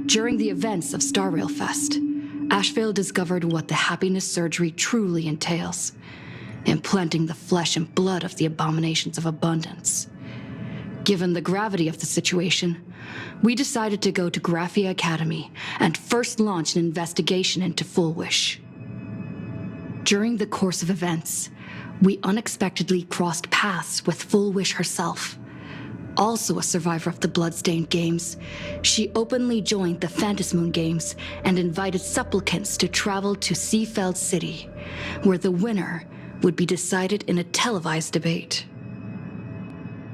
During the events of Star Rail Fest, Ashvale discovered what the happiness surgery truly entails, implanting the flesh and blood of the abominations of abundance. Given the gravity of the situation, we decided to go to Graphia Academy and first launch an investigation into Full Wish. During the course of events, we unexpectedly crossed paths with Full Wish herself. Also a survivor of the Bloodstained Games, she openly joined the Phantasmoon Games and invited supplicants to travel to Seafeld City, where the winner would be decided in a televised debate.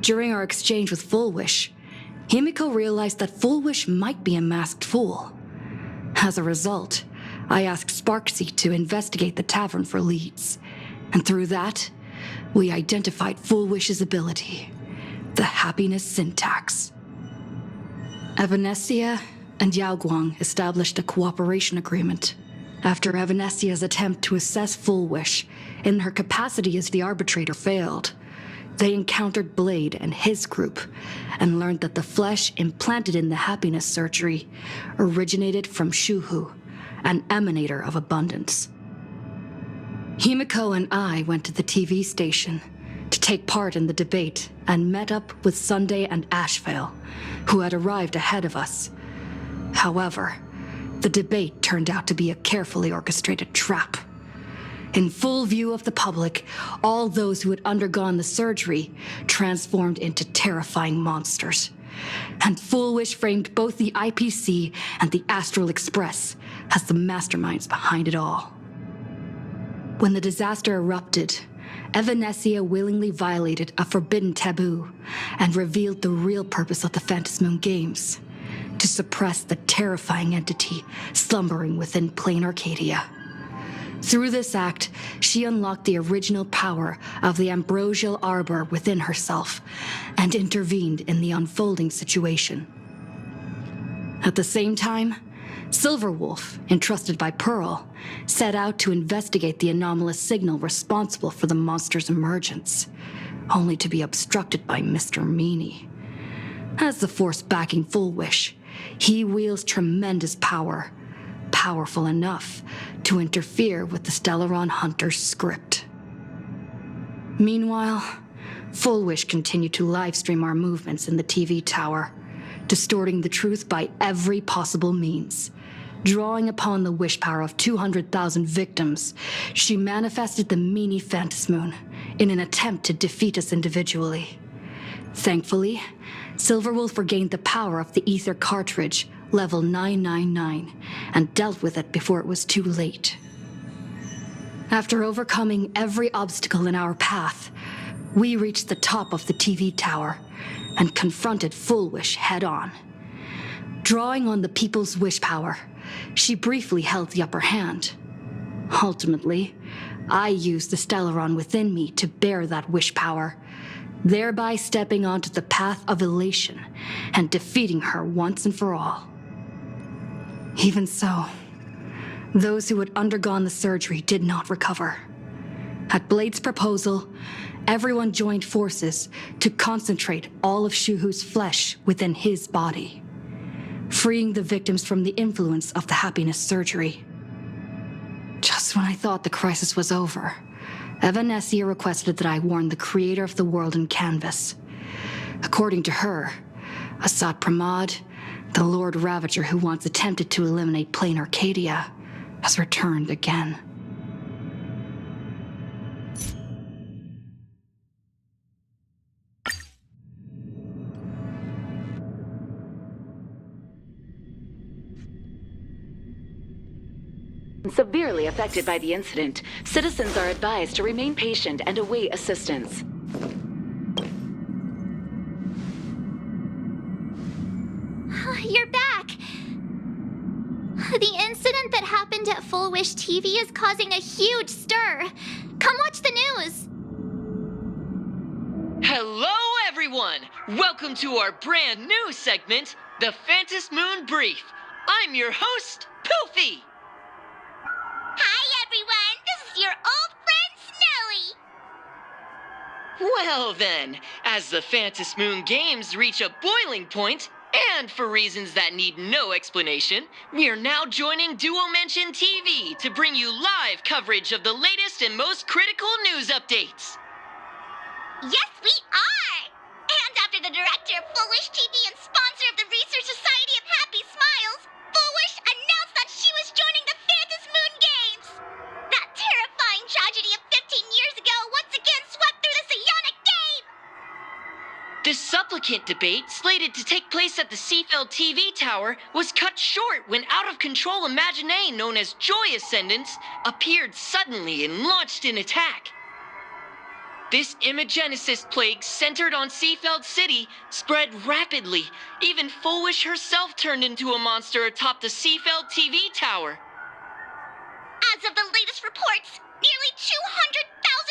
During our exchange with Full Wish, Himiko realized that Full Wish might be a masked fool. As a result, I asked Sparksy to investigate the tavern for leads, and through that, we identified Full Wish's ability, the happiness syntax. Evanescia and Yaoguang established a cooperation agreement. After Evanescia's attempt to assess Full Wish in her capacity as the arbitrator failed, they encountered Blade and his group and learned that the flesh implanted in the happiness surgery originated from Shuhu, an emanator of abundance. Himiko and I went to the TV station to take part in the debate and met up with Sunday and Ashvale, who had arrived ahead of us. However, the debate turned out to be a carefully orchestrated trap. In full view of the public, all those who had undergone the surgery transformed into terrifying monsters. And Full Wish framed both the IPC and the Astral Express as the masterminds behind it all. When the disaster erupted, Evanescia willingly violated a forbidden taboo and revealed the real purpose of the Phantasmoon Games, to suppress the terrifying entity slumbering within plain Arcadia. Through this act, she unlocked the original power of the ambrosial arbor within herself and intervened in the unfolding situation. At the same time, Silverwolf, entrusted by Pearl, set out to investigate the anomalous signal responsible for the monster's emergence, only to be obstructed by Mr. Meanie. As the force backing Full Wish, he wields tremendous power, powerful enough to interfere with the Stellaron Hunter's script. Meanwhile, Full Wish continued to livestream our movements in the TV tower, distorting the truth by every possible means. Drawing upon the wish power of 200,000 victims, she manifested the Meanie Phantasmoon in an attempt to defeat us individually. Thankfully, Silverwolf regained the power of the Ether cartridge, level 999, and dealt with it before it was too late. After overcoming every obstacle in our path, we reached the top of the TV tower and confronted Full Wish head-on. Drawing on the people's wish power, she briefly held the upper hand. Ultimately, I used the Stellaron within me to bear that wish power, thereby stepping onto the path of elation and defeating her once and for all. Even so, those who had undergone the surgery did not recover. At Blade's proposal, everyone joined forces to concentrate all of Shuhu's flesh within his body, freeing the victims from the influence of the happiness surgery. Just when I thought the crisis was over, Evanescia requested that I warn the creator of the world in canvas. According to her, Assad Pramad, the Lord Ravager who once attempted to eliminate plain Arcadia, has returned again. Severely affected by the incident, citizens are advised to remain patient and await assistance. You're back! The incident that happened at Full Wish TV is causing a huge stir. Come watch the news! Hello, everyone! Welcome to our brand new segment, the Phantasmoon Brief. I'm your host, Poofy! Hi, everyone! This is your old friend, Snowy! Well then, as the Phantasmoon Games reach a boiling point, And for reasons that need no explanation, we are now joining Duo Mention TV to bring you live coverage of the latest and most critical news updates. Yes, we are! And after the director of Foolish TV and sponsor of the Research Society of Happy Smiles, Foolish announced that she was joining the Phantom Moon Games! That terrifying tragedy of 15 years ago once again swept through the psionic game! The supplicant debate, slated to take place at the Seafeld TV tower, was cut short when out-of-control Imaginée known as Joy Ascendants appeared suddenly and launched an attack. This Imagenesis plague centered on Seafeld City spread rapidly. Even Foolish herself turned into a monster atop the Seafeld TV tower. As of the latest reports, nearly 200,000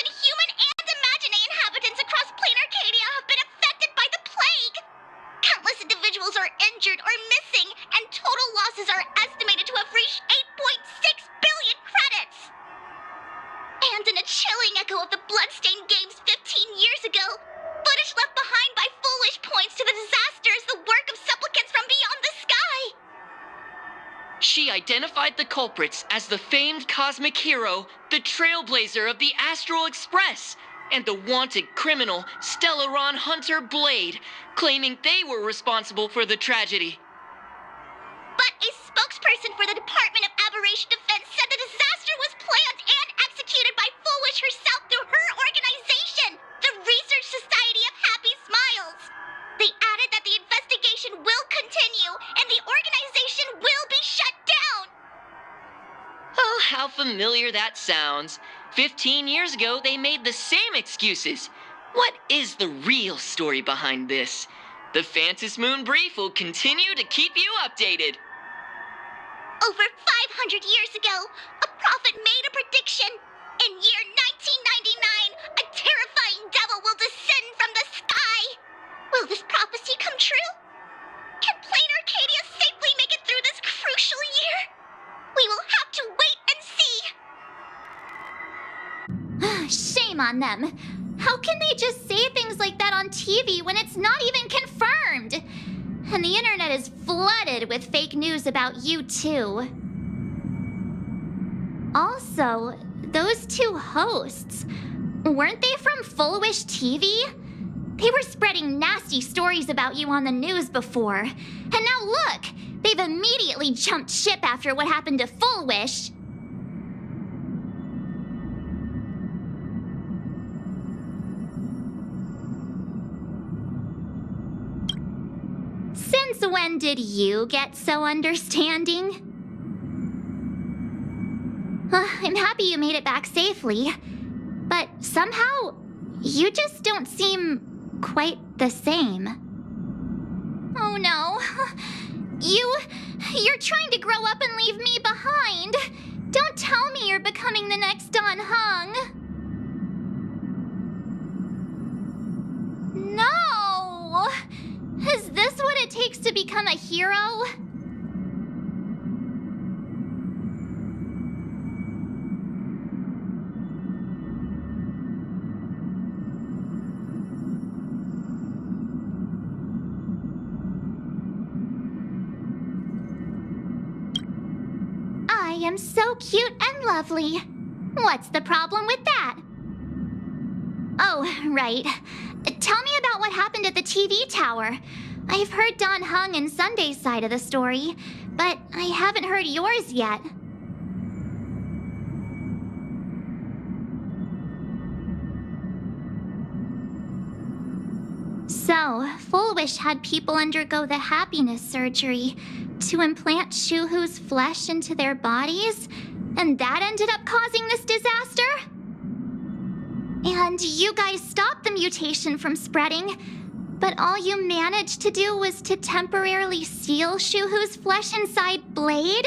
human and Imaginée inhabitants across plain Arcadia have been affected by the plague. Countless individuals are injured or missing, and total losses are estimated to have reached 8.6 billion credits. And in a chilling echo of the bloodstained games 15 years ago, footage left behind by Foolish points to the disaster as the work of supplicants from beyond the sky. She identified the culprits as the famed cosmic hero, the trailblazer of the Astral Express, and the wanted criminal, Stellaron Hunter Blade, claiming they were responsible for the tragedy. But a spokesperson for the Department of Aberration Defense said the disaster was planned and executed by Foolish herself through her organization, the Research Society of Happy Smiles. They added that the investigation will continue and the organization will be shut down. Oh, how familiar that sounds. 15 years ago, they made the same excuses. What is the real story behind this? The Phantom Moon Brief will continue to keep you updated. Over 500 years ago, a prophet made a prediction. In year 1999, a terrifying devil will descend from the sky. Will this prophecy come true? Can plain Arcadia safely make it through this crucial year? We will have to wait and see. Shame on them. How can they just say things like that on TV when it's not even confirmed? And the internet is flooded with fake news about you too. Also, those two hosts, weren't they from Foolish TV? They were spreading nasty stories about you on the news before. And now look, they've immediately jumped ship after what happened to Foolish. Since when did you get so understanding? I'm happy you made it back safely, but somehow you just don't seem quite the same. Oh no. You're trying to grow up and leave me behind. Don't tell me you're becoming the next Don Hung. No! Is this what it takes to become a hero? I am so cute and lovely. What's the problem with that? Oh, right. Tell me about what happened at the TV tower. I've heard Don Hung and Sunday's side of the story, but I haven't heard yours yet. So, Foolish had people undergo the happiness surgery to implant Shuhu's flesh into their bodies, and that ended up causing this disaster? And you guys stopped the mutation from spreading, but all you managed to do was to temporarily seal Shuhu's flesh inside Blade?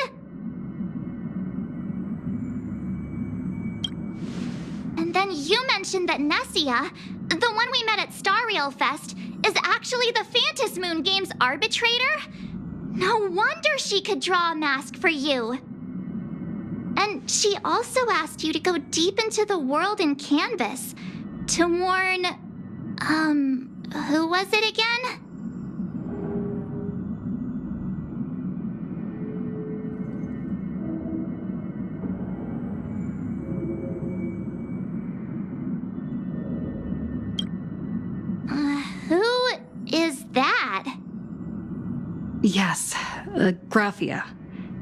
And then you mentioned that Nessia, the one we met at Star Rail Fest, is actually the Phantom Moon Games arbitrator? No wonder she could draw a mask for you. And she also asked you to go deep into the world in Canvas to warn, who was it again? Yes, Graphia,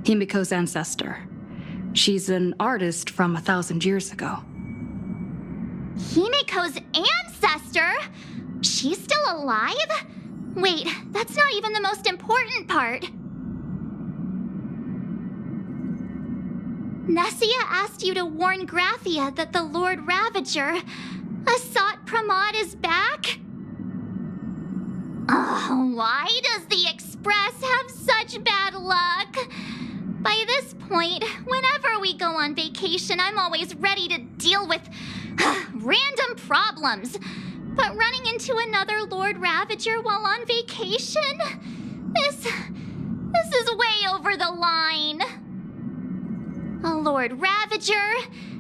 Himiko's ancestor. She's an artist from 1,000 years ago. Himiko's ancestor? She's still alive? Wait, that's not even the most important part. Nessia asked you to warn Graphia that the Lord Ravager, Asat Pramod, is back? Oh, why does the Express have such bad luck? By this point, whenever we go on vacation, I'm always ready to deal with random problems. But running into another Lord Ravager while on vacation? This is way over the line. A Lord Ravager,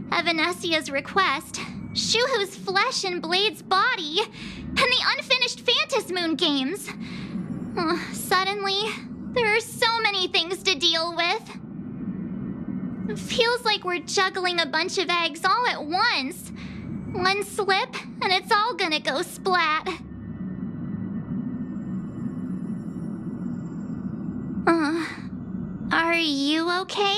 Evanesia's request, Shuhu's flesh and Blade's body, and the unfinished Phantasmoon games. Suddenly, there are so many things to deal with. It feels like we're juggling a bunch of eggs all at once. One slip, and it's all gonna go splat. Are you okay?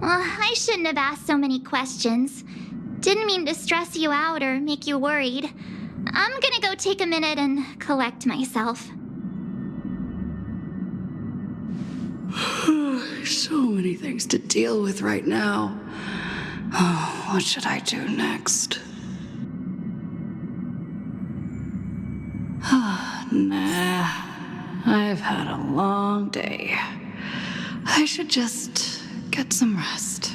I shouldn't have asked so many questions. Didn't mean to stress you out or make you worried. I'm gonna go take a minute and collect myself. So many things to deal with right now. Oh, what should I do next? Nah, I've had a long day. I should just get some rest.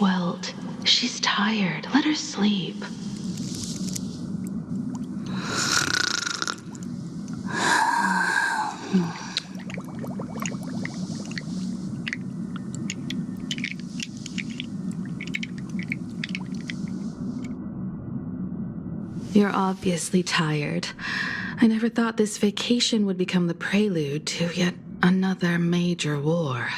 Welt, she's tired. Let her sleep. You're obviously tired. I never thought this vacation would become the prelude to yet another major war.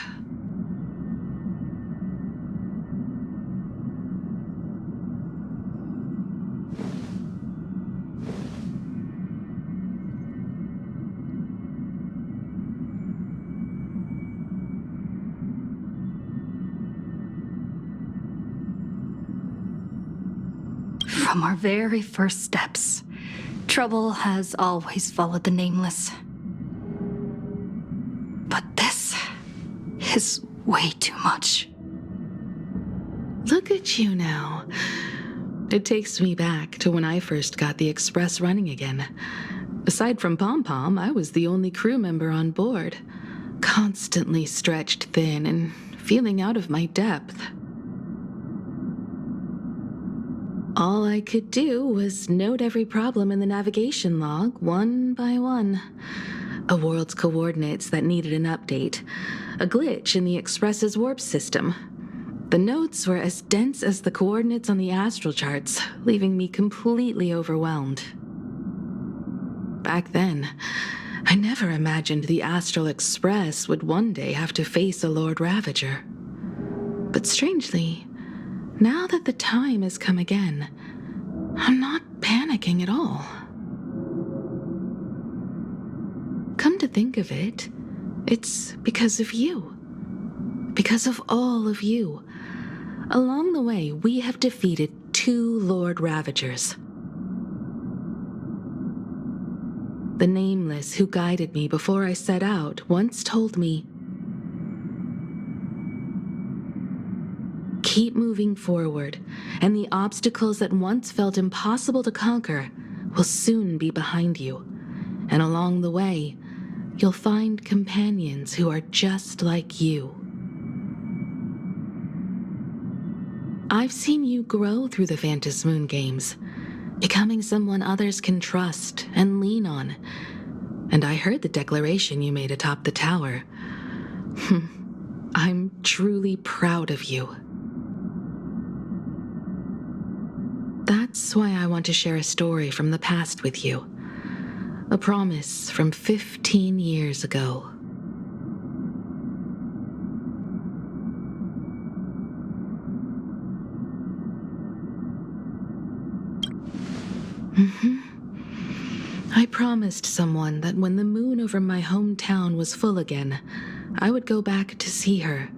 From our very first steps, trouble has always followed the Nameless. But this is way too much. Look at you now. It takes me back to when I first got the Express running again. Aside from Pom Pom, I was the only crew member on board, constantly stretched thin and feeling out of my depth. All I could do was note every problem in the navigation log, one by one. A world's coordinates that needed an update. A glitch in the Express's warp system. The notes were as dense as the coordinates on the astral charts, leaving me completely overwhelmed. Back then, I never imagined the Astral Express would one day have to face a Lord Ravager. But strangely, now that the time has come again, I'm not panicking at all. Come to think of it, it's because of you. Because of all of you. Along the way, we have defeated 2 Lord Ravagers. The Nameless who guided me before I set out once told me, "Keep moving forward, and the obstacles that once felt impossible to conquer will soon be behind you. And along the way, you'll find companions who are just like you." I've seen you grow through the Phantom Moon games, becoming someone others can trust and lean on. And I heard the declaration you made atop the tower. I'm truly proud of you. That's why I want to share a story from the past with you. A promise from 15 years ago. I promised someone that when the moon over my hometown was full again, I would go back to see her,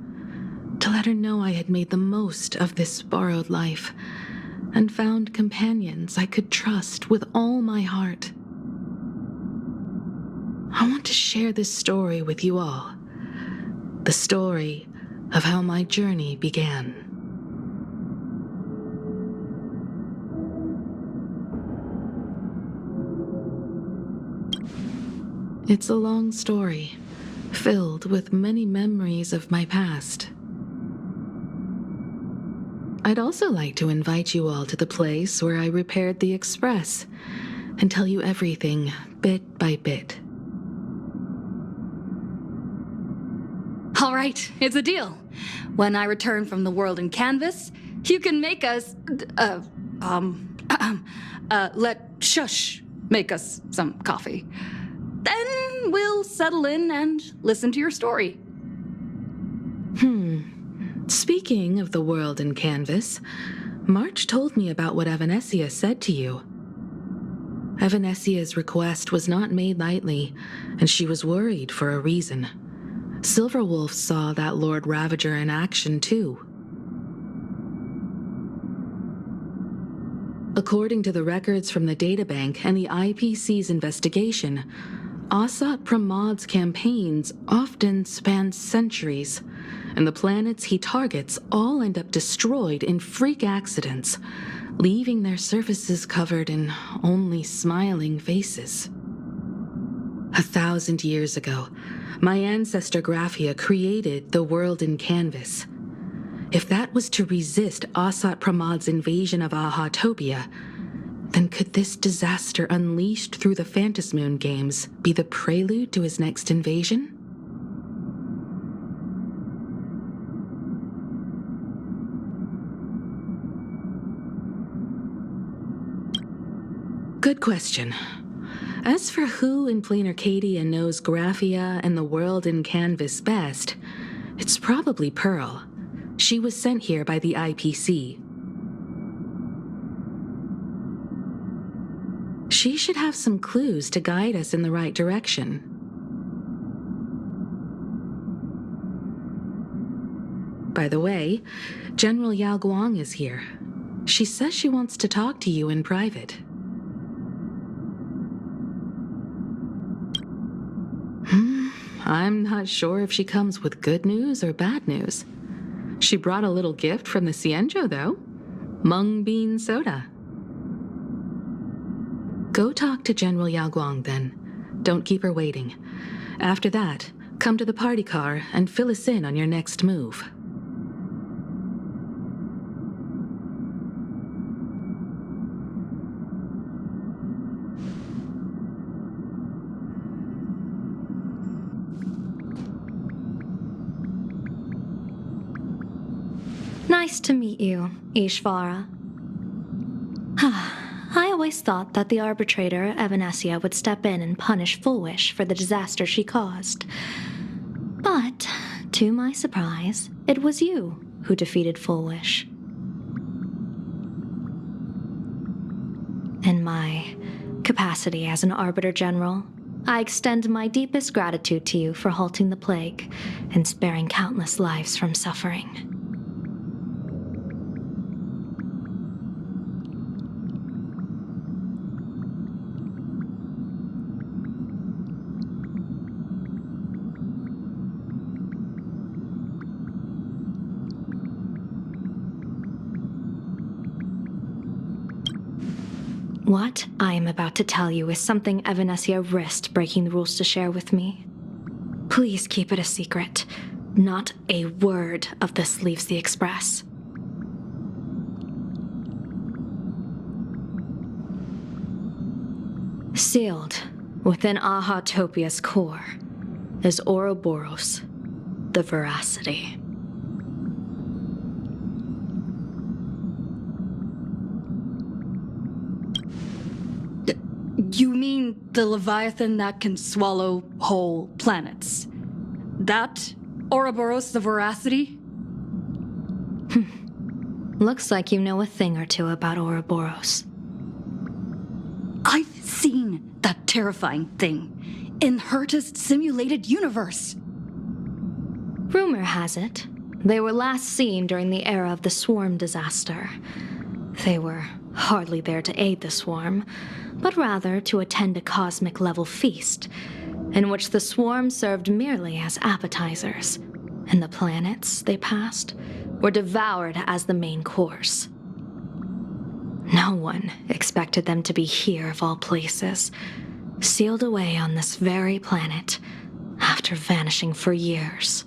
to let her know I had made the most of this borrowed life and found companions I could trust with all my heart. I want to share this story with you all, the story of how my journey began. It's a long story, filled with many memories of my past. I'd also like to invite you all to the place where I repaired the Express and tell you everything bit by bit. All right, it's a deal. When I return from the world in canvas, you can make us, let Shush make us some coffee. Then we'll settle in and listen to your story. Speaking of the world in canvas, March told me about what Evanescia said to you. Evanessia's request was not made lightly, and she was worried for a reason. Silverwolf saw that Lord Ravager in action too. According to the records from the databank and the IPC's investigation, Asat Pramad's campaigns often span centuries, and the planets he targets all end up destroyed in freak accidents, leaving their surfaces covered in only smiling faces. 1,000 years ago, my ancestor Graphia created the world in canvas. If that was to resist Asat Pramad's invasion of Ahatopia, then could this disaster unleashed through the Phantom Moon games be the prelude to his next invasion? Good question. As for who in Plain Arcadia knows Graphia and the world in canvas best, it's probably Pearl. She was sent here by the IPC. She should have some clues to guide us in the right direction. By the way, General Yao Guang is here. She says she wants to talk to you in private. I'm not sure if she comes with good news or bad news. She brought a little gift from the Cienjo, though. Mung bean soda. Go talk to General Yao Guang, then. Don't keep her waiting. After that, come to the party car and fill us in on your next move. Nice to meet you, Ishvara. I always thought that the arbitrator, Evanescia, would step in and punish Fullwish for the disaster she caused. But, to my surprise, it was you who defeated Fullwish. In my capacity as an Arbiter General, I extend my deepest gratitude to you for halting the plague and sparing countless lives from suffering. What I am about to tell you is something Evanessia risked breaking the rules to share with me. Please keep it a secret. Not a word of this leaves the Express. Sealed within Ahatopia's core is Ouroboros, the Veracity. You mean the Leviathan that can swallow whole planets? That Ouroboros the Veracity? Looks like you know a thing or two about Ouroboros. I've seen that terrifying thing in Herta's simulated universe. Rumor has it, they were last seen during the era of the Swarm disaster. They were hardly there to aid the Swarm, but rather to attend a cosmic-level feast, in which the Swarm served merely as appetizers, and the planets they passed were devoured as the main course. No one expected them to be here of all places, sealed away on this very planet after vanishing for years.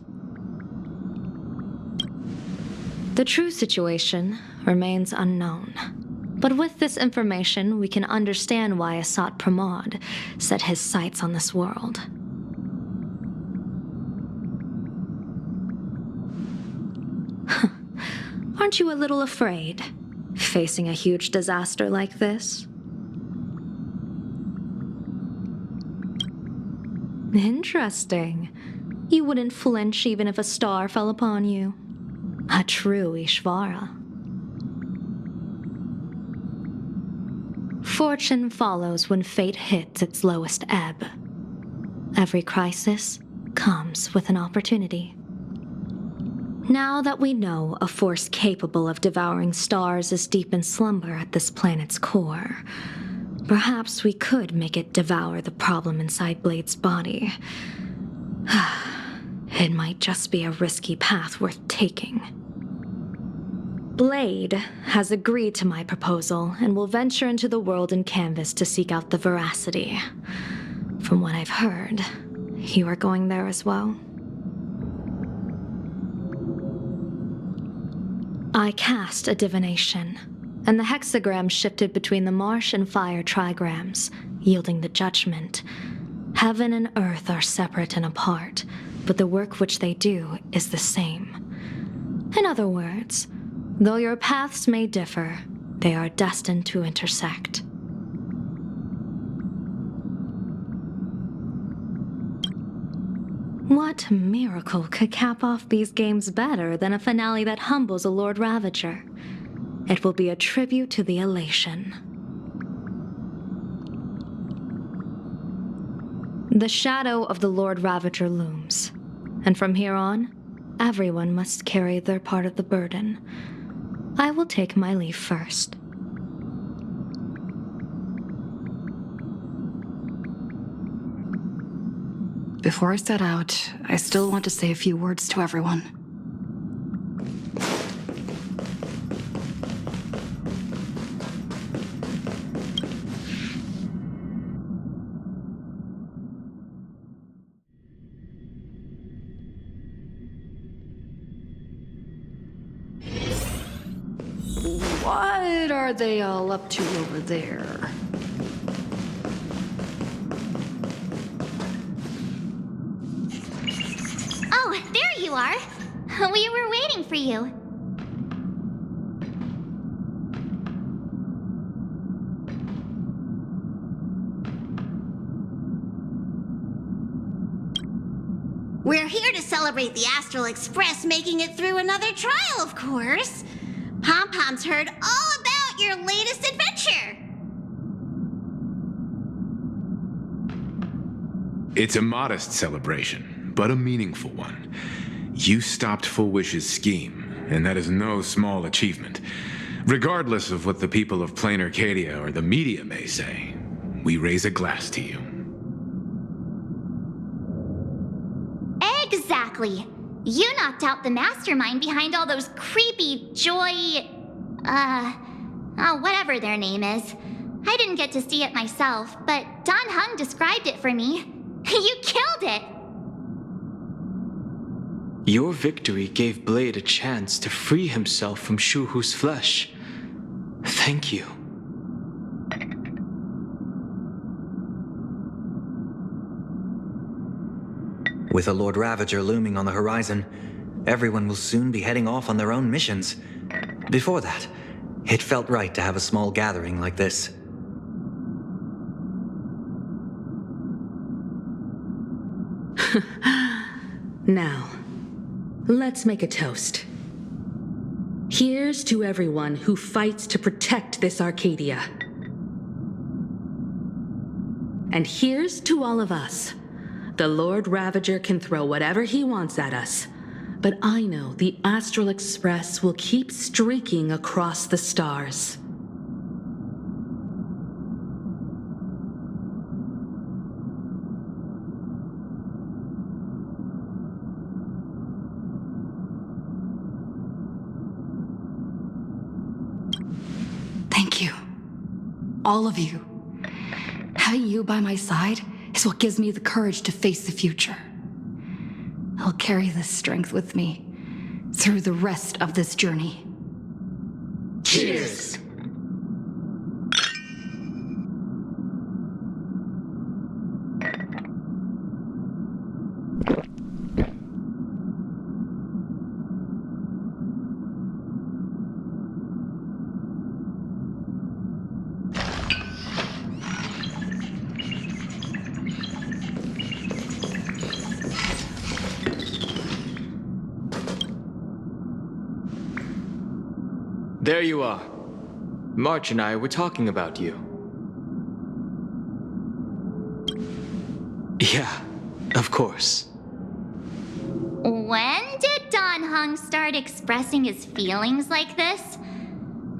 The true situation remains unknown, but with this information we can understand why Asat Pramod set his sights on this world. Aren't you a little afraid, facing a huge disaster like this? Interesting. You wouldn't flinch even if a star fell upon you. A true Ishvara. Fortune follows when fate hits its lowest ebb. Every crisis comes with an opportunity. Now that we know a force capable of devouring stars is deep in slumber at this planet's core, perhaps we could make it devour the problem inside Blade's body. It might just be a risky path worth taking. Blade has agreed to my proposal and will venture into the world in canvas to seek out the Veracity. From what I've heard, you are going there as well. I cast a divination, and the hexagram shifted between the marsh and fire trigrams, yielding the judgment. Heaven and earth are separate and apart, but the work which they do is the same. In other words, though your paths may differ, they are destined to intersect. What miracle could cap off these games better than a finale that humbles a Lord Ravager? It will be a tribute to the elation. The shadow of the Lord Ravager looms, and from here on, everyone must carry their part of the burden. I will take my leave first. Before I set out, I still want to say a few words to everyone. What are they all up to over there? Oh, there you are. We were waiting for you. We're here to celebrate the Astral Express making it through another trial, of course. Pom-Pom's heard all about your latest adventure. It's a modest celebration, but a meaningful one. You stopped Full Wish's scheme, and that is no small achievement. Regardless of what the people of Plain Arcadia or the media may say, we raise a glass to you. Exactly. You knocked out the mastermind behind all those creepy whatever their name is. I didn't get to see it myself, but Don Hung described it for me. You killed it! Your victory gave Blade a chance to free himself from Shuhu's flesh. Thank you. With a Lord Ravager looming on the horizon, everyone will soon be heading off on their own missions. Before that, it felt right to have a small gathering like this. Now, let's make a toast. Here's to everyone who fights to protect this Arcadia. And here's to all of us. The Lord Ravager can throw whatever he wants at us, but I know the Astral Express will keep streaking across the stars. Thank you. All of you. Having you by my side is what gives me the courage to face the future. I'll carry this strength with me through the rest of this journey. Cheers! There you are. March and I were talking about you. Yeah, of course. When did Don Hung start expressing his feelings like this?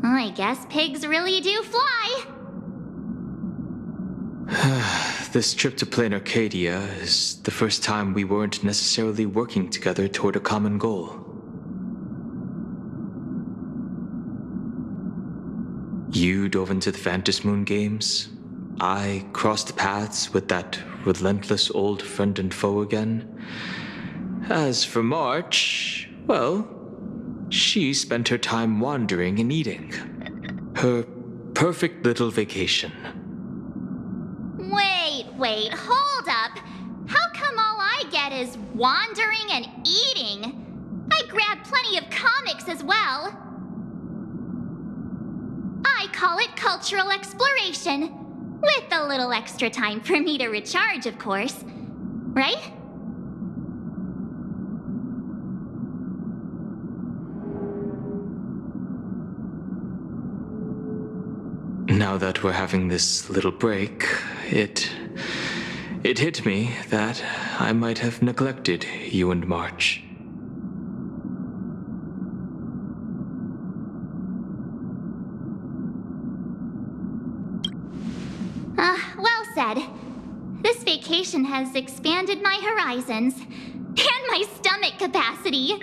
I guess pigs really do fly. This trip to Plain Arcadia is the first time we weren't necessarily working together toward a common goal. You dove into the Vantis Moon games. I crossed paths with that relentless old friend and foe again. As for March, well, she spent her time wandering and eating. Her perfect little vacation. Wait, hold up. How come all I get is wandering and eating? I grabbed plenty of comics as well. I call it cultural exploration. With a little extra time for me to recharge, of course. Right? Now that we're having this little break, it hit me that I might have neglected you and March. Well said. This vacation has expanded my horizons and my stomach capacity.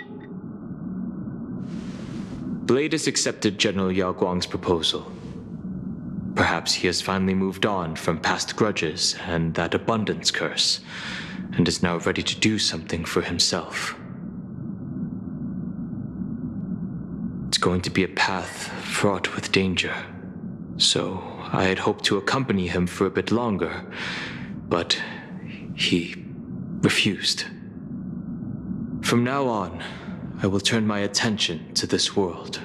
Blade has accepted General Yao Guang's proposal. Perhaps he has finally moved on from past grudges and that abundance curse, and is now ready to do something for himself. It's going to be a path fraught with danger, so I had hoped to accompany him for a bit longer, but he refused. From now on, I will turn my attention to this world.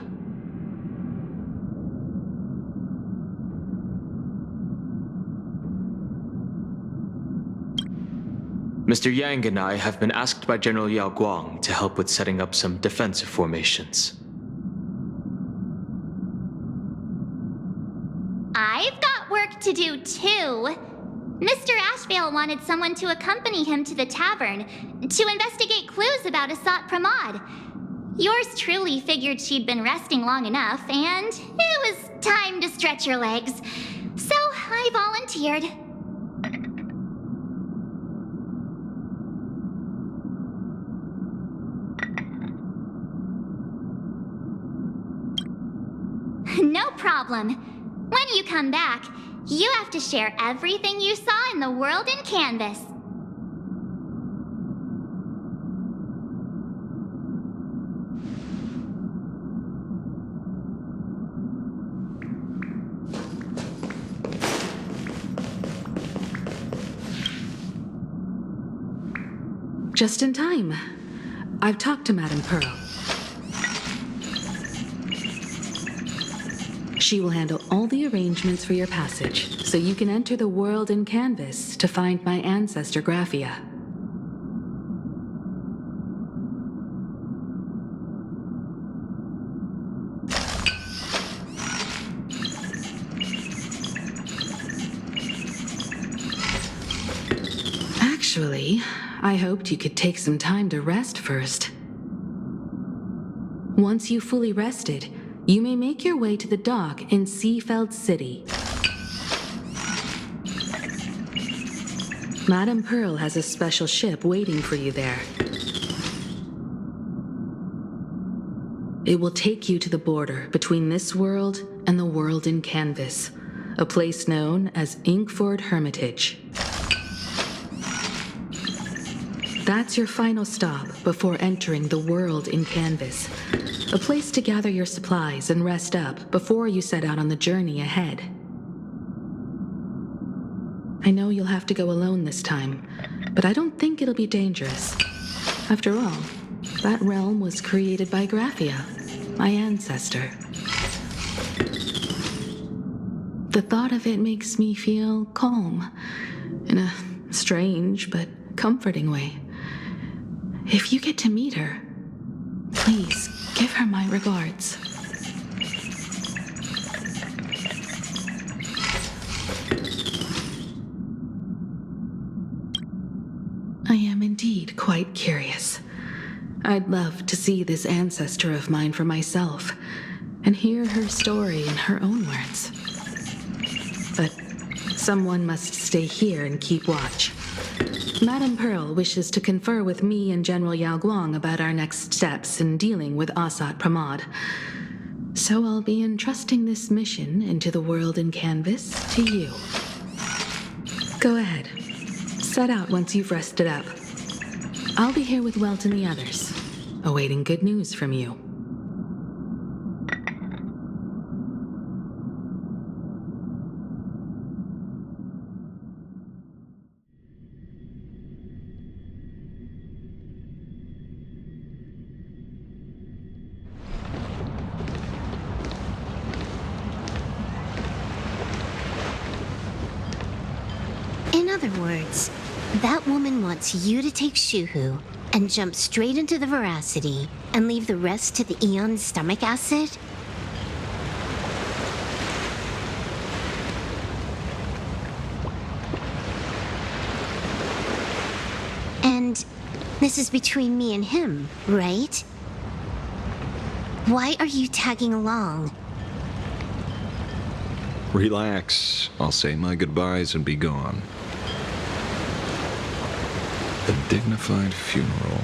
Mr. Yang and I have been asked by General Yao Guang to help with setting up some defensive formations. I've got work to do too. Mr. Ashvale wanted someone to accompany him to the tavern to investigate clues about Asat Pramod. Yours truly figured she'd been resting long enough, and it was time to stretch her legs. So I volunteered. No problem. When you come back, you have to share everything you saw in the world in Canvas. Just in time. I've talked to Madame Pearl. She will handle all the arrangements for your passage, so you can enter the world in Canvas to find my ancestor Graphia. Actually, I hoped you could take some time to rest first. Once you've fully rested, you may make your way to the dock in Seafeld City. Madame Pearl has a special ship waiting for you there. It will take you to the border between this world and the world in Canvas, a place known as Inkford Hermitage. That's your final stop before entering the world in Canvas, a place to gather your supplies and rest up before you set out on the journey ahead. I know you'll have to go alone this time, but I don't think it'll be dangerous. After all, that realm was created by Graphia, my ancestor. The thought of it makes me feel calm, in a strange but comforting way. If you get to meet her, please give her my regards. I am indeed quite curious. I'd love to see this ancestor of mine for myself and hear her story in her own words. But someone must stay here and keep watch. Madame Pearl wishes to confer with me and General Yao Guang about our next steps in dealing with Asat Pramod. So I'll be entrusting this mission into the world in Canvas to you. Go ahead. Set out once you've rested up. I'll be here with Welt and the others, awaiting good news from you. In other words, that woman wants you to take Shuhu and jump straight into the Veracity and leave the rest to the Eon's stomach acid? And this is between me and him, right? Why are you tagging along? Relax. I'll say my goodbyes and be gone. A dignified funeral,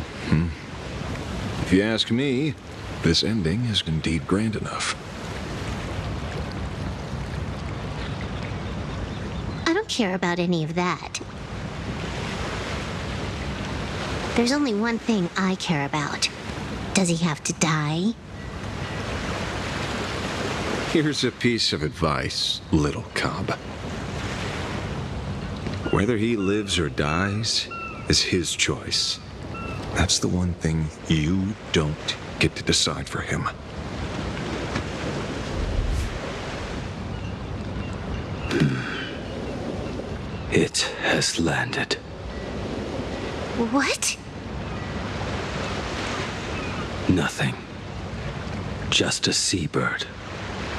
If you ask me, this ending is indeed grand enough. I don't care about any of that. There's only one thing I care about. Does he have to die? Here's a piece of advice, little cub. Whether he lives or dies is his choice. That's the one thing you don't get to decide for him. It has landed. What? Nothing. Just a seabird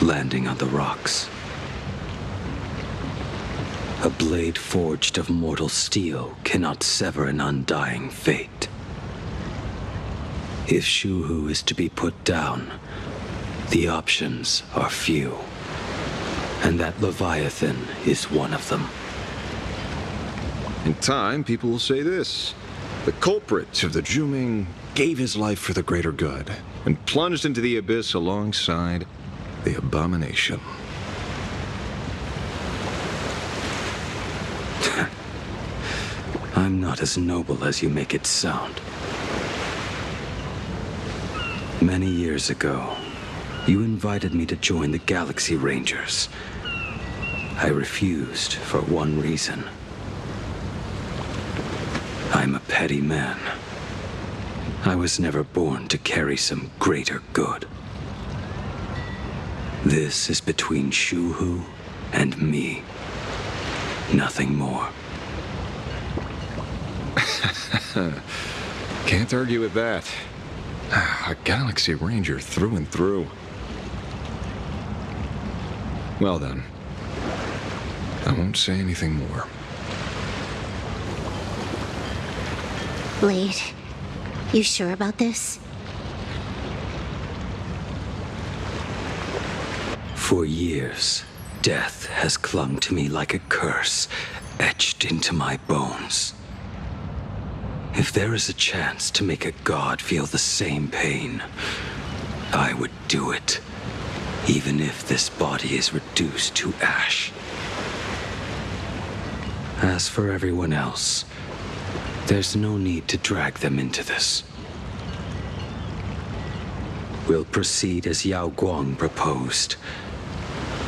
landing on the rocks. A blade forged of mortal steel cannot sever an undying fate. If Shuhu is to be put down, the options are few. And that Leviathan is one of them. In time, people will say this. The culprit of the Juming gave his life for the greater good and plunged into the abyss alongside the abomination. I'm not as noble as you make it sound. Many years ago, you invited me to join the Galaxy Rangers. I refused for one reason. I'm a petty man. I was never born to carry some greater good. This is between Shuhu and me. Nothing more. Can't argue with that. A Galaxy Ranger through and through. Well then, I won't say anything more. Blade, you sure about this? For years, death has clung to me like a curse, etched into my bones. If there is a chance to make a god feel the same pain, I would do it, even if this body is reduced to ash. As for everyone else, there's no need to drag them into this. We'll proceed as Yao Guang proposed.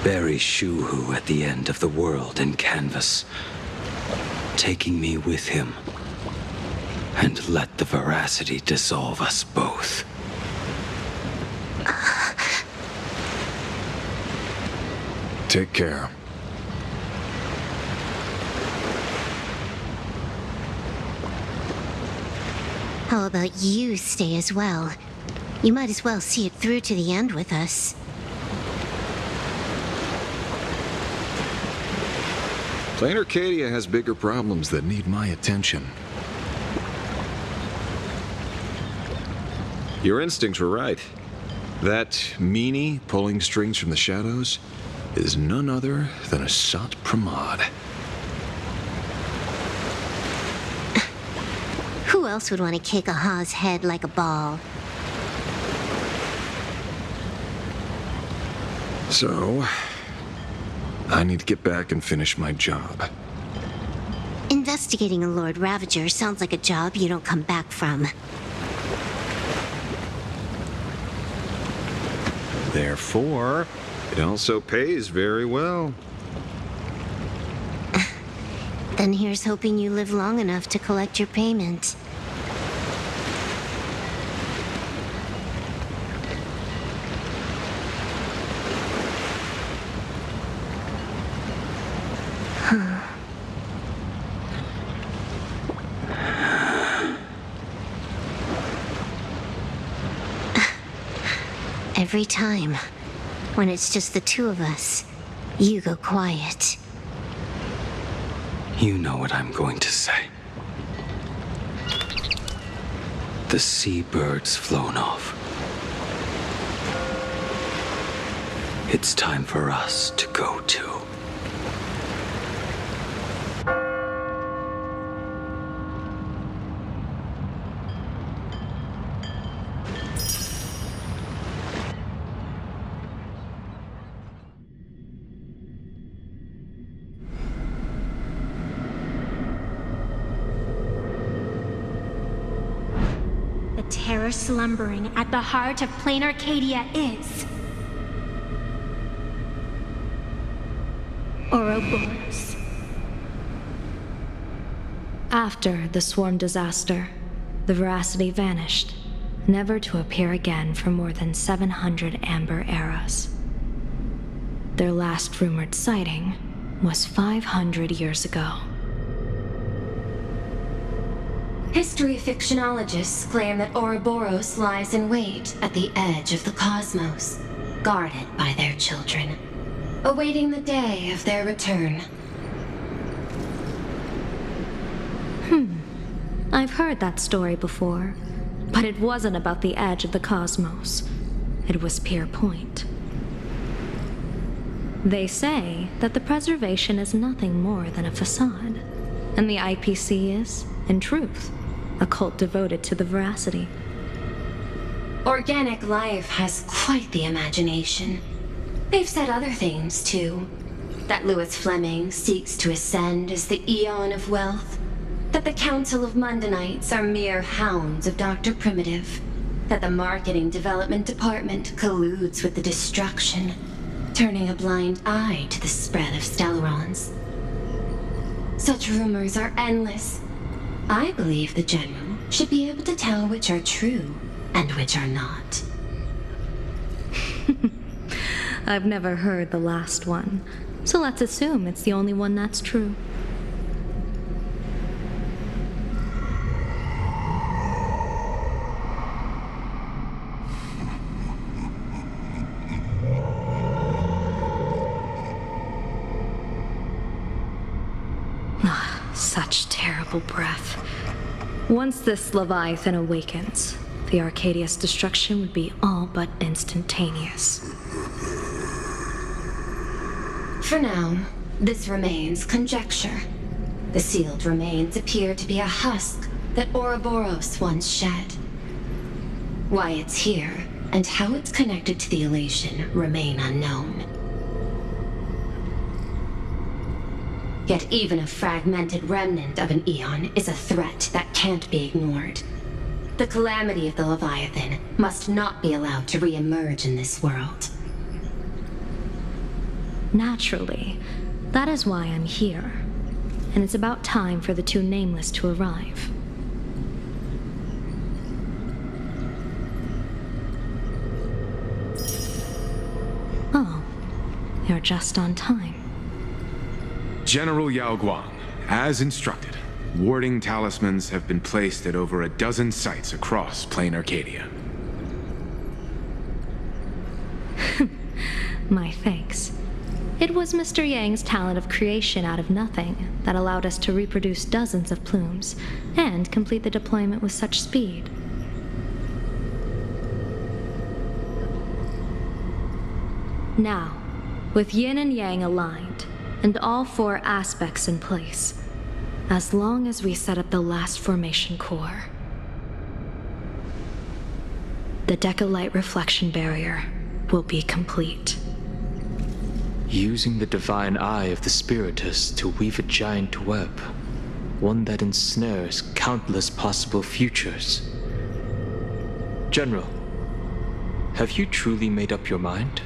Bury Shuhu at the end of the world in canvas, taking me with him, and let the veracity dissolve us both. Take care. How about you stay as well? You might as well see it through to the end with us. Plain Arcadia has bigger problems that need my attention. Your instincts were right. That meanie pulling strings from the shadows is none other than a Sat Pramod. Who else would want to kick a Ha's head like a ball? So, I need to get back and finish my job. Investigating a Lord Ravager sounds like a job you don't come back from. Therefore, it also pays very well. Then here's hoping you live long enough to collect your payment. Every time, when it's just the two of us, you go quiet. You know what I'm going to say. The seabird's flown off. It's time for us to go too. The terror slumbering at the heart of Plain Arcadia is Ouroboros. After the swarm disaster, the veracity vanished, never to appear again for more than 700 amber eras. Their last rumored sighting was 500 years ago. History fictionologists claim that Ouroboros lies in wait at the edge of the cosmos, guarded by their children, awaiting the day of their return. I've heard that story before, but it wasn't about the edge of the cosmos. It was Pier Point. They say that the preservation is nothing more than a facade, and the IPC is, in truth, a cult devoted to the veracity. Organic life has quite the imagination. They've said other things, too. That Louis Fleming seeks to ascend as the Eon of Wealth? That the Council of Mundanites are mere hounds of Dr. Primitive? That the Marketing Development Department colludes with the destruction, turning a blind eye to the spread of Stellarons? Such rumors are endless. I believe the General should be able to tell which are true and which are not. I've never heard the last one, so let's assume it's the only one that's true. Such terrible breath. Once this Leviathan awakens, the Arcadia's destruction would be all but instantaneous. For now, this remains conjecture. The sealed remains appear to be a husk that Ouroboros once shed. Why it's here, and how it's connected to the elation, remain unknown. Yet even a fragmented remnant of an Eon is a threat that can't be ignored. The calamity of the Leviathan must not be allowed to re-emerge in this world. Naturally, that is why I'm here. And it's about time for the two Nameless to arrive. Oh, you're just on time. General Yao Guang, as instructed, warding talismans have been placed at over a dozen sites across Plain Arcadia. My thanks. It was Mr. Yang's talent of creation out of nothing that allowed us to reproduce dozens of plumes and complete the deployment with such speed. Now, with Yin and Yang aligned, and all four aspects in place, as long as we set up the last formation core, the Decalight reflection barrier will be complete. Using the divine eye of the Spiritus to weave a giant web, one that ensnares countless possible futures. General, have you truly made up your mind?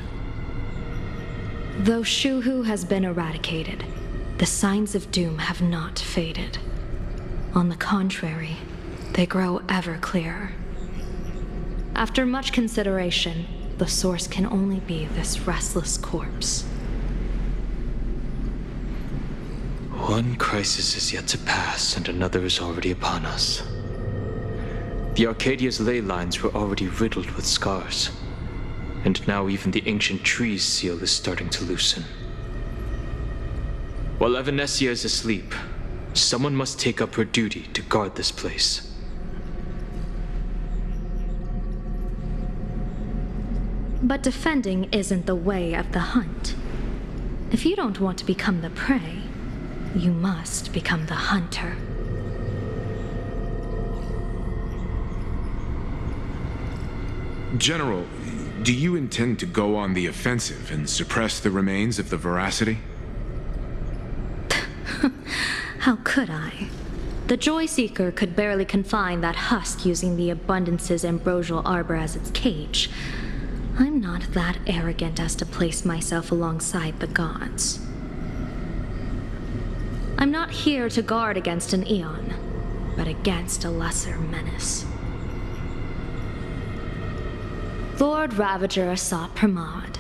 Though Shuhu has been eradicated, the signs of doom have not faded. On the contrary, they grow ever clearer. After much consideration, the source can only be this restless corpse. One crisis is yet to pass, and another is already upon us. The Arcadia's ley lines were already riddled with scars, and now even the ancient tree's seal is starting to loosen. While Evanesia is asleep, someone must take up her duty to guard this place. But defending isn't the way of the hunt. If you don't want to become the prey, you must become the hunter. General, do you intend to go on the offensive and suppress the remains of the Veracity? How could I? The Joy Seeker could barely confine that husk using the Abundance's ambrosial arbor as its cage. I'm not that arrogant as to place myself alongside the gods. I'm not here to guard against an Eon, but against a lesser menace. Lord Ravager sought Pramod.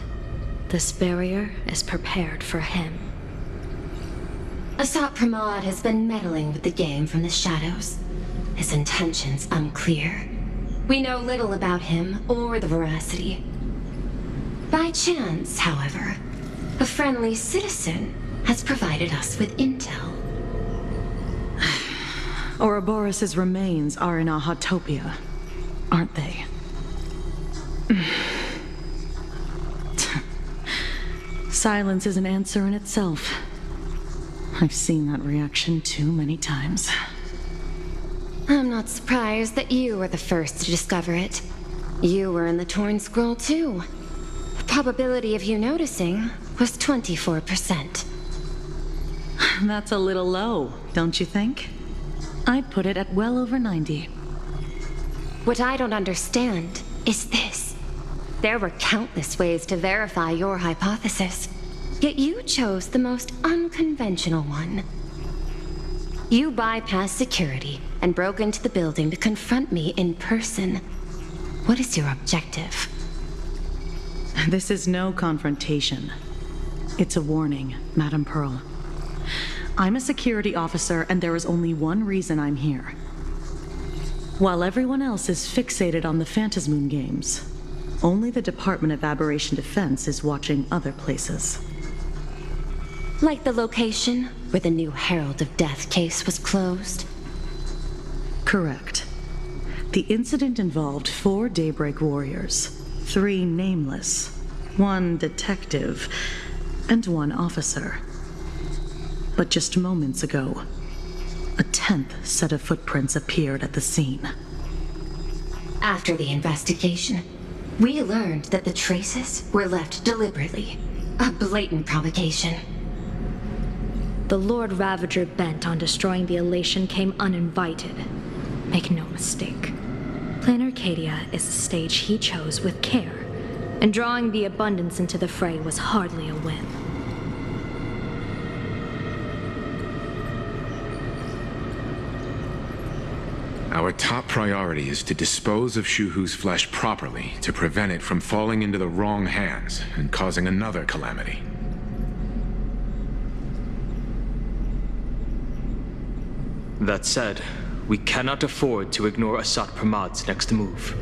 This barrier is prepared for him. Asat Pramod has been meddling with the game from the shadows. His intentions unclear. We know little about him or the Veracity. By chance, however, a friendly citizen has provided us with intel. Ouroboros' remains are in Ahotopia, aren't they? Silence is an answer in itself. I've seen that reaction too many times. I'm not surprised that you were the first to discover it. You were in the Torn Scroll too. Probability of you noticing was 24%. That's a little low, don't you think? I'd put it at well over 90. What I don't understand is this. There were countless ways to verify your hypothesis, yet you chose the most unconventional one. You bypassed security and broke into the building to confront me in person. What is your objective? This is no confrontation. It's a warning, Madam Pearl. I'm a security officer, and there is only one reason I'm here. While everyone else is fixated on the Phantasmoon games, only the Department of Aberration Defense is watching other places. Like the location where the new Herald of Death case was closed? Correct. The incident involved 4 Daybreak warriors, 3 nameless, 1 detective, and 1 officer. But just moments ago, a 10th set of footprints appeared at the scene. After the investigation, we learned that the traces were left deliberately. A blatant provocation. The Lord Ravager bent on destroying the Elation came uninvited. Make no mistake. Planar Arcadia is a stage he chose with care, and drawing the Abundance into the fray was hardly a win. Our top priority is to dispose of Shuhu's flesh properly to prevent it from falling into the wrong hands and causing another calamity. That said, we cannot afford to ignore Asat Pramad's next move.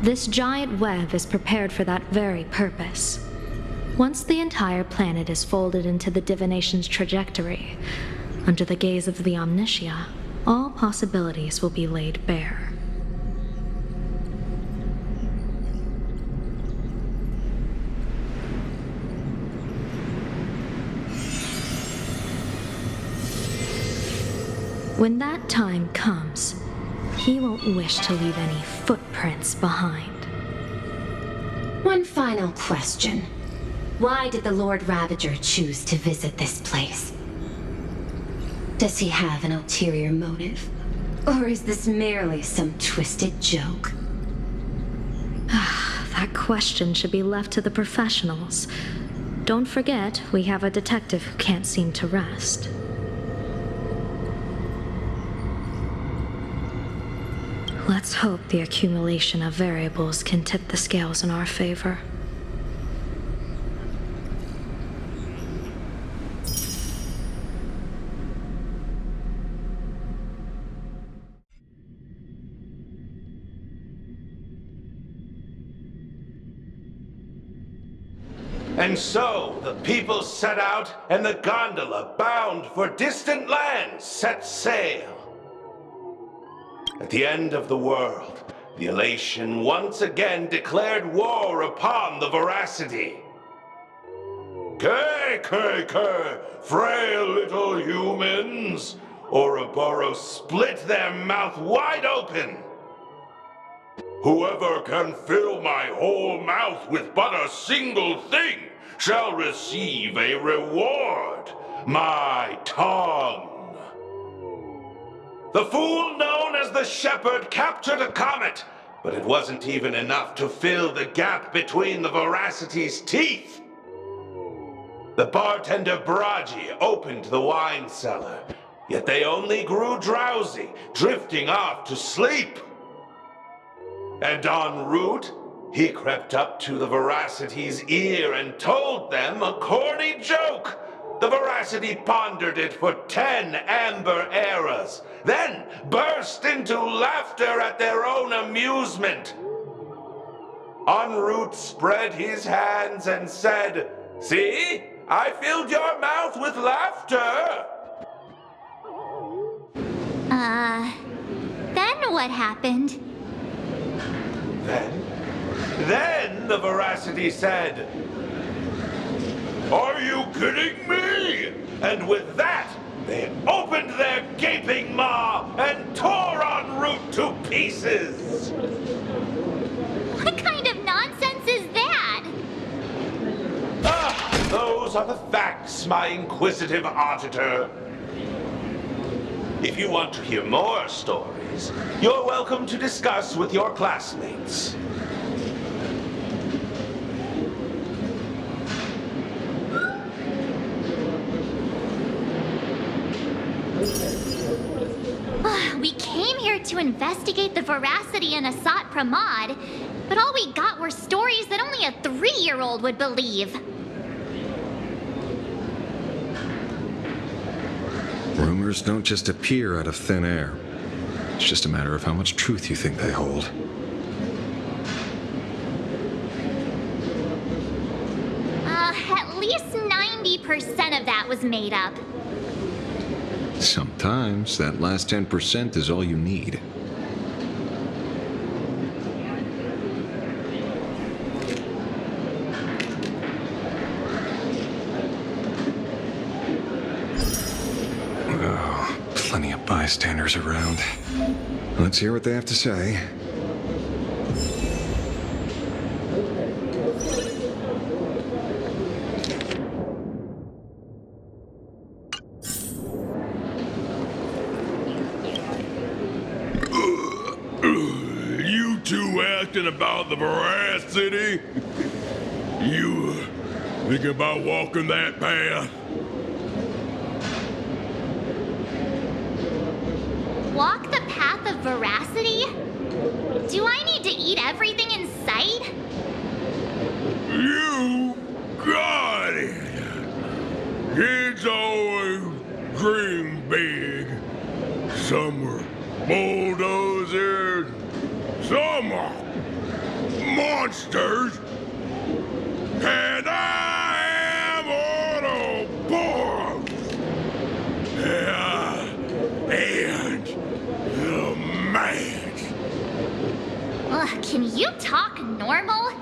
This giant web is prepared for that very purpose. Once the entire planet is folded into the divination's trajectory, under the gaze of the Omnitia, all possibilities will be laid bare. When that time comes, he won't wish to leave any footprints behind. One final question. Why did the Lord Ravager choose to visit this place? Does he have an ulterior motive? Or is this merely some twisted joke? That question should be left to the professionals. Don't forget, we have a detective who can't seem to rest. Let's hope the accumulation of variables can tip the scales in our favor. And so the people set out, and the gondola, bound for distant lands, set sail. At the end of the world, the Elation once again declared war upon the Veracity. Frail little humans! Ouroboros split their mouth wide open. Whoever can fill my whole mouth with but a single thing shall receive a reward, my tongue. The fool known as the Shepherd captured a comet, but it wasn't even enough to fill the gap between the Veracity's teeth. The bartender Braji opened the wine cellar, yet they only grew drowsy, drifting off to sleep. And en route, he crept up to the Veracity's ear and told them a corny joke. The Veracity pondered it for 10 amber eras, then burst into laughter at their own amusement. En route spread his hands and said, "See, I filled your mouth with laughter." Then what happened? Then the Veracity said, "Are you kidding me?" And with that, they opened their gaping maw and tore en route to pieces. What kind of nonsense is that? Ah, those are the facts, my inquisitive auditor. If you want to hear more stories, you're welcome to discuss with your classmates. We came here to investigate the veracity in Asat Pramod, but all we got were stories that only a 3-year-old would believe. Rumors don't just appear out of thin air. It's just a matter of how much truth you think they hold. At least 90% of that was made up. Sometimes that last 10% is all you need. Oh, plenty of bystanders around. Let's hear what they have to say. You two asking about the veracity? You thinking about walking that path? Walk the path of veracity? Do I need to eat everything in sight? You got it! Kids always dream big. Some are bulldozers, some are monsters, and I am Ouroboros! And the match. Ugh, can you talk normal?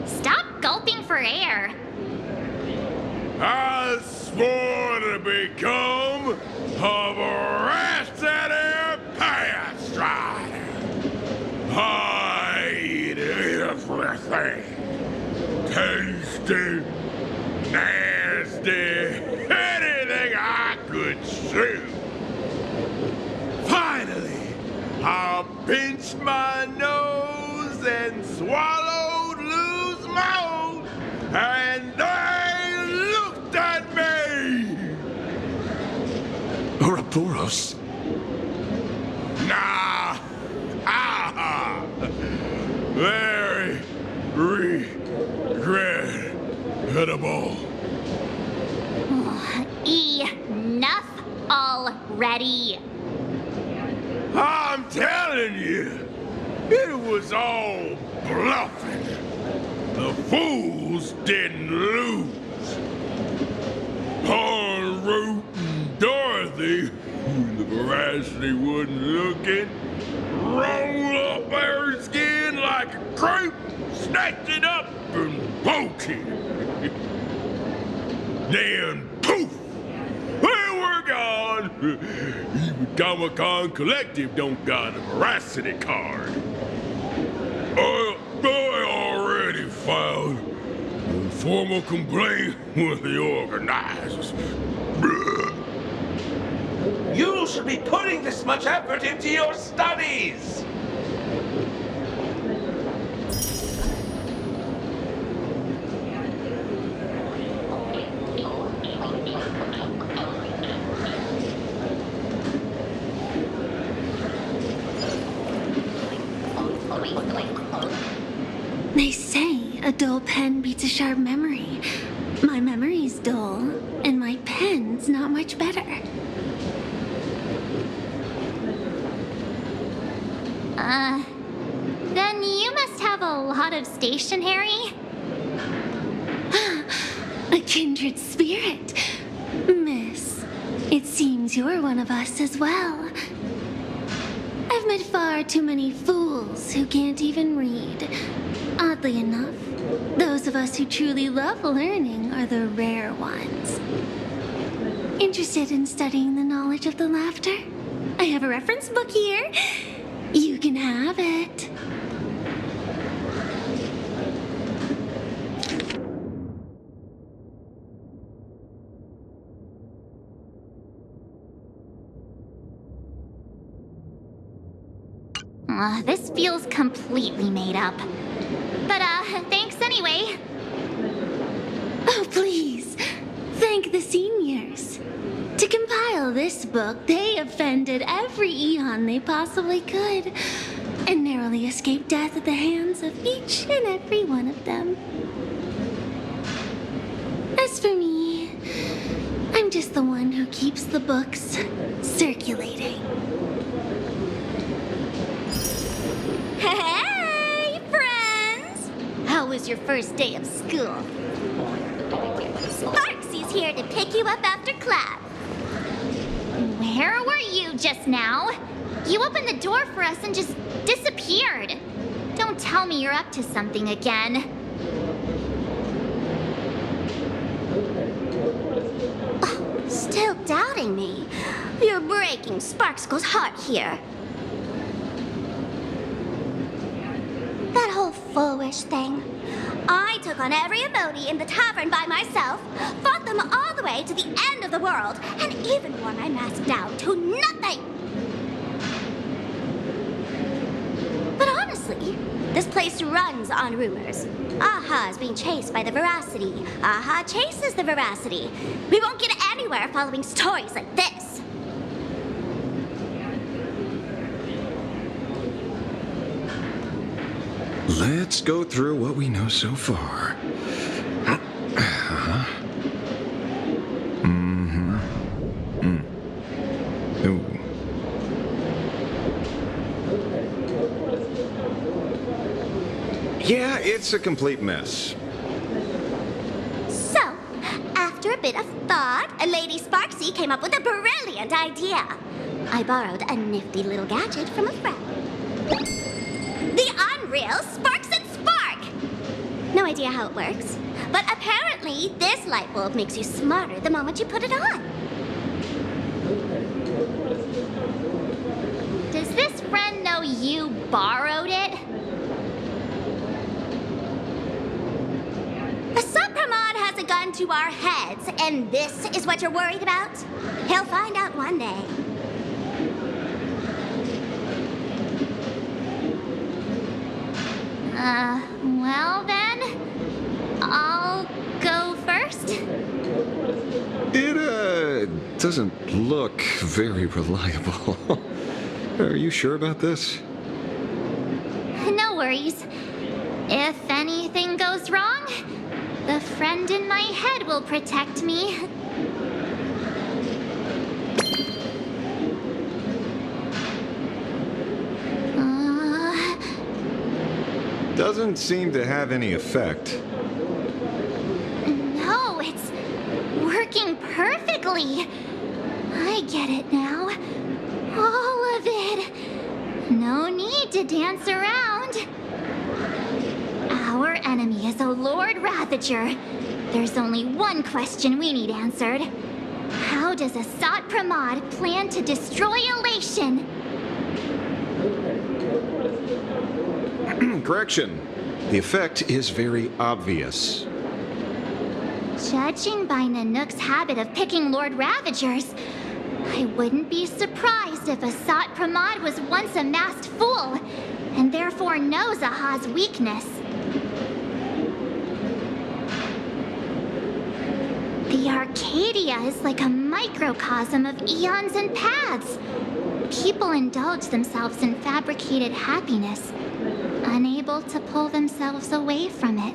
Stop gulping for air. I swore to become a veracity pathstrider. I eat everything. Tasty, nasty, anything I could chew. Finally, I pinched my nose and swallowed loose mouth, and they looked at me. Ouroboros? Nah. Very regrettable. Enough already. I'm telling you, it was all bluffing. The fools didn't lose. Poor Root and Dorothy, when the veracity wasn't looking, roll up her skin like a crepe, snatched it up and poke it. Then poof! They were gone! Even Comic-Con Collective don't got a veracity card. I already filed a formal complaint with the organizers. You should be putting this much effort into your studies! They say a dull pen beats a sharp memory. My memory's dull, and my pen's not much better. Then you must have a lot of stationery? A kindred spirit. Miss, it seems you're one of us as well. I've met far too many fools who can't even read. Oddly enough, those of us who truly love learning are the rare ones. Interested in studying the knowledge of the laughter? I have a reference book here. You can have it. This feels completely made up. But, thanks anyway. Oh, please. Thank the seniors. To compile this book, they offended every Eon they possibly could, and narrowly escaped death at the hands of each and every one of them. As for me, I'm just the one who keeps the books circulating. Hey, friends! How was your first day of school? Sparksy's here to pick you up after class. Where were you just now? You opened the door for us and just disappeared. Don't tell me you're up to something again. Oh, still doubting me? You're breaking Sparkskull's heart here. That whole foolish thing. I took on every emoji in the tavern by myself, fought them all the way to the end of the world, and even wore my mask down to nothing! But honestly, this place runs on rumors. Aha is being chased by the Veracity. Aha chases the Veracity. We won't get anywhere following stories like this. Let's go through what we know so far. Ooh. Yeah, it's a complete mess. So, after a bit of thought, Lady Sparksy came up with a brilliant idea. I borrowed a nifty little gadget from a friend. The Unreal Sparks and Spark! No idea how it works, but apparently this light bulb makes you smarter the moment you put it on. Does this friend know you borrowed it? Sapramod has a gun to our heads, and this is what you're worried about? He'll find out one day. Well then, I'll go first. It doesn't look very reliable. Are you sure about this? No worries. If anything goes wrong, the friend in my head will protect me. Doesn't seem to have any effect. No, it's working perfectly. I get it now. All of it. No need to dance around. Our enemy is a Lord Ravager. There's only one question we need answered. How does Asat Pramod plan to destroy Elation? Correction. The effect is very obvious. Judging by Nanook's habit of picking Lord Ravagers, I wouldn't be surprised if Asat Pramod was once a masked fool, and therefore knows Aha's weakness. The Arcadia is like a microcosm of eons and paths. People indulge themselves in fabricated happiness, unable to pull themselves away from it.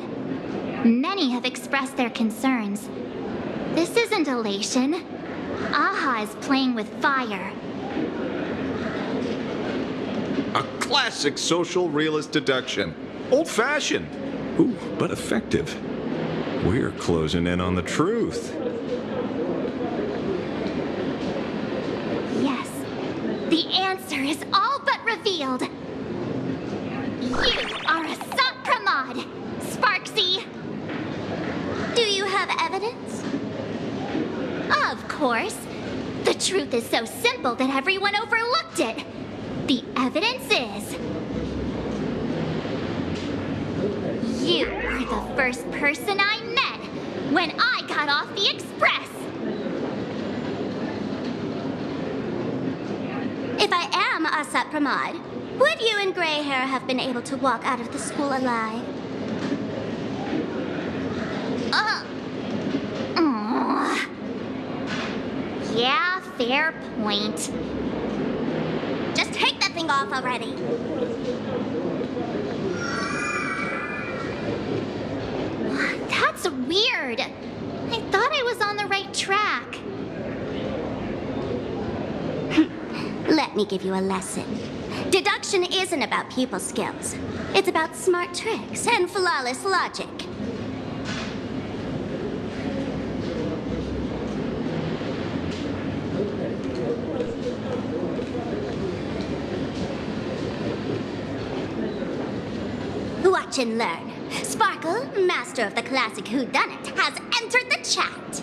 Many have expressed their concerns. This isn't elation. Aha is playing with fire. A classic social realist deduction. Old-fashioned. Ooh, but effective. We're closing in on the truth. Yes, the answer is all but revealed. You are Asat Pramod, Sparksy. Do you have evidence? Of course. The truth is so simple that everyone overlooked it. The evidence is... you were the first person I met when I got off the Express. If I am Asat Pramod, Would you and Gray Hair have been able to walk out of the school alive? Yeah, fair point. Just take that thing off already. That's weird. I thought I was on the right track. Let me give you a lesson. Deduction isn't about pupil skills. It's about smart tricks and flawless logic. Watch and learn. Sparkle, master of the classic whodunit, has entered the chat.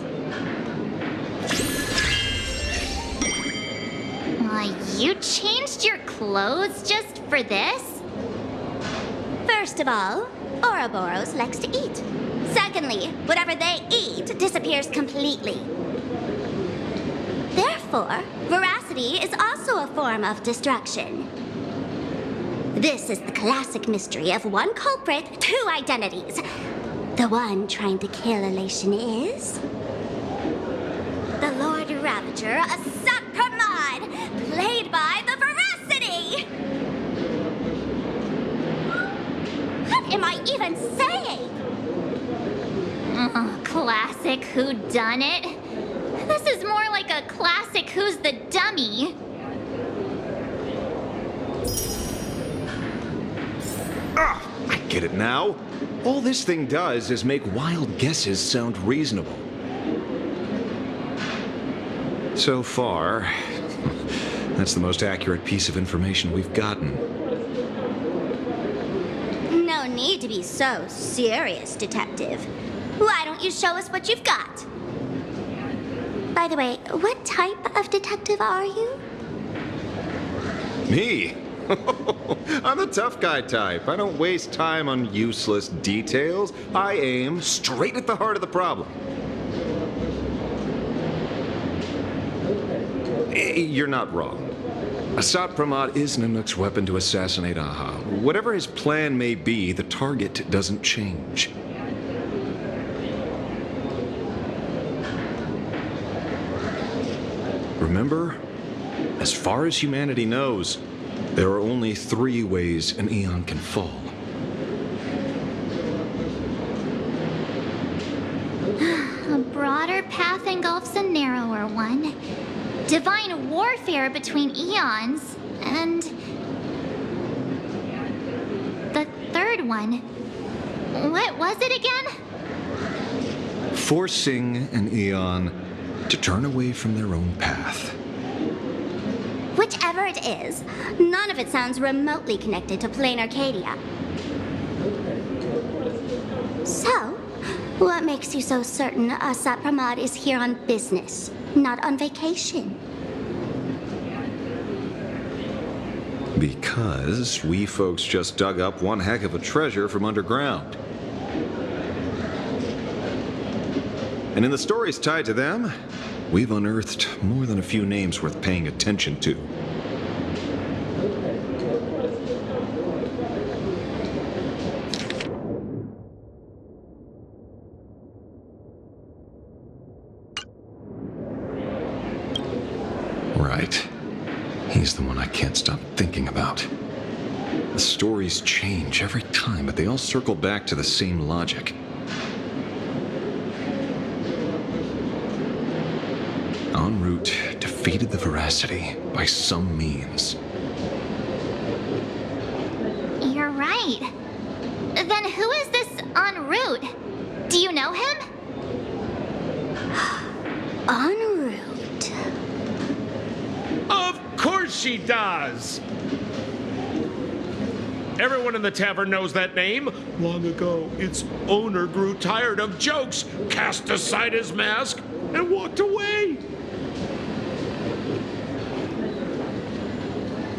You changed your clothes just for this? First of all, Ouroboros likes to eat. Secondly, whatever they eat disappears completely. Therefore, veracity is also a form of destruction. This is the classic mystery of one culprit, two identities. The one trying to kill Elation is... the Lord Ravager, a Sapramod, played by the Veracity! What am I even saying? Classic whodunit? This is more like a classic Who's the Dummy. I get it now. All this thing does is make wild guesses sound reasonable. So far, that's the most accurate piece of information we've gotten. No need to be so serious, Detective. Why don't you show us what you've got? By the way, what type of detective are you? Me? I'm the tough guy type. I don't waste time on useless details. I aim straight at the heart of the problem. You're not wrong. Assad Pramod is Nanook's weapon to assassinate Aha. Whatever his plan may be, the target doesn't change. Remember, as far as humanity knows, there are only 3 ways an Eon can fall. A broader path engulfs a narrower one. Divine warfare between eons, and... the third one. What was it again? Forcing an Eon to turn away from their own path. Whichever it is, none of it sounds remotely connected to Plain Arcadia. So, what makes you so certain Assad Pramod is here on business, not on vacation? Because we folks just dug up one heck of a treasure from underground. And in the stories tied to them, we've unearthed more than a few names worth paying attention to. Right. He's the one I can't stop thinking about. The stories change every time, but they all circle back to the same logic. En route, defeated the Veracity by some means. You're right. Then who is this en route? Do you know him? En route. Of course she does! Everyone in the tavern knows that name. Long ago, its owner grew tired of jokes, cast aside his mask, and walked away.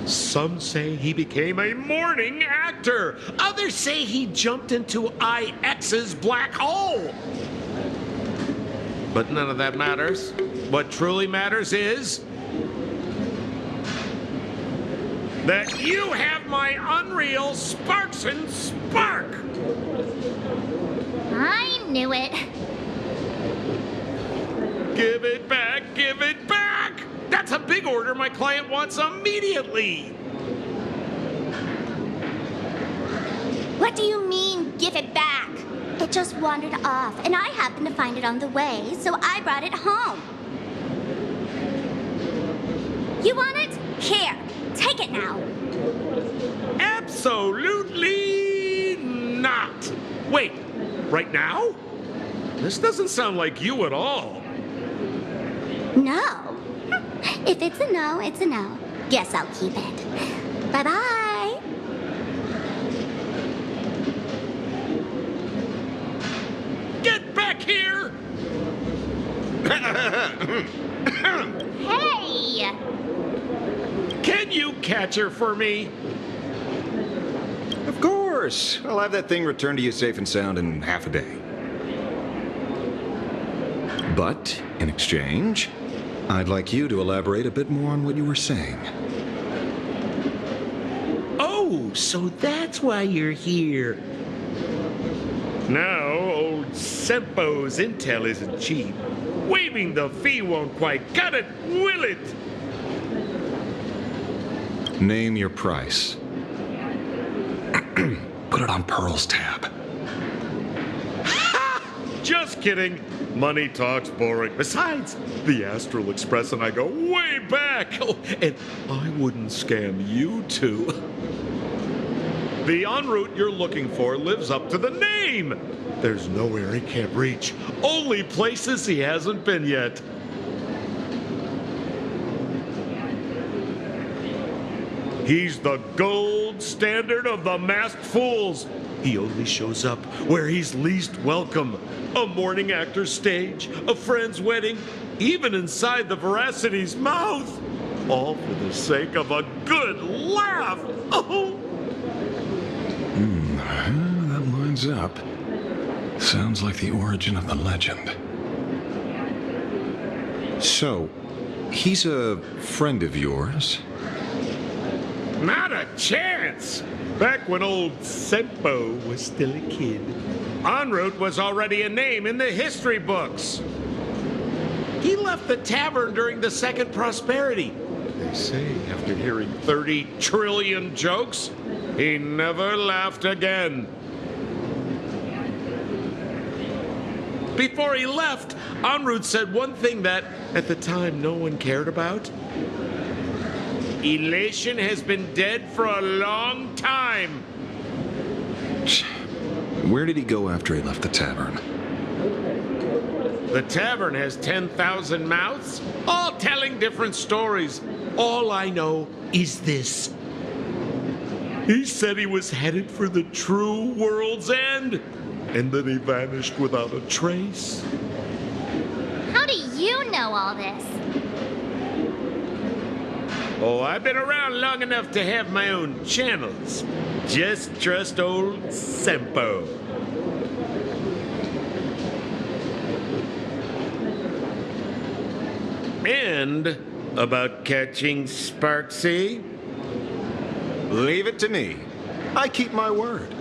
Some say he became a morning actor. Others say he jumped into IX's black hole. But none of that matters. What truly matters is... that you have my unreal Sparks and Spark! I knew it. Give it back! Give it back! That's a big order my client wants immediately! What do you mean, give it back? It just wandered off, and I happened to find it on the way, so I brought it home. You want it? Here, take it now. Absolutely not! Wait, right now? This doesn't sound like you at all. No. If it's a no, it's a no. Guess I'll keep it. Bye-bye. Get back here! Hey! Can you catch her for me? Of course. I'll have that thing returned to you safe and sound in half a day. But, in exchange, I'd like you to elaborate a bit more on what you were saying. Oh, so that's why you're here. Now, old Sempo's intel isn't cheap. Waiving the fee won't quite cut it, will it? Name your price. Put it on Pearl's tab. Just kidding. Money talks boring. Besides, the Astral Express and I go way back. Oh, and I wouldn't scam you two. The en route you're looking for lives up to the name. There's nowhere he can't reach. Only places he hasn't been yet. He's the gold standard of the masked fools. He only shows up where he's least welcome. A morning actor's stage, a friend's wedding, even inside the Veracity's mouth. All for the sake of a good laugh. Oh. That lines up. Sounds like the origin of the legend. So, he's a friend of yours? Not a chance! Back when old Sempo was still a kid, en route was already a name in the history books. He left the tavern during the Second Prosperity. They say after hearing 30 trillion jokes, he never laughed again. Before he left, en route said one thing that, at the time, no one cared about. Elation has been dead for a long time. Where did he go after he left the tavern? The tavern has 10,000 mouths, all telling different stories. All I know is this. He said he was headed for the true world's end, and then he vanished without a trace. How do you know all this? Oh, I've been around long enough to have my own channels. Just trust old Sempo. And about catching Sparksy? Leave it to me. I keep my word.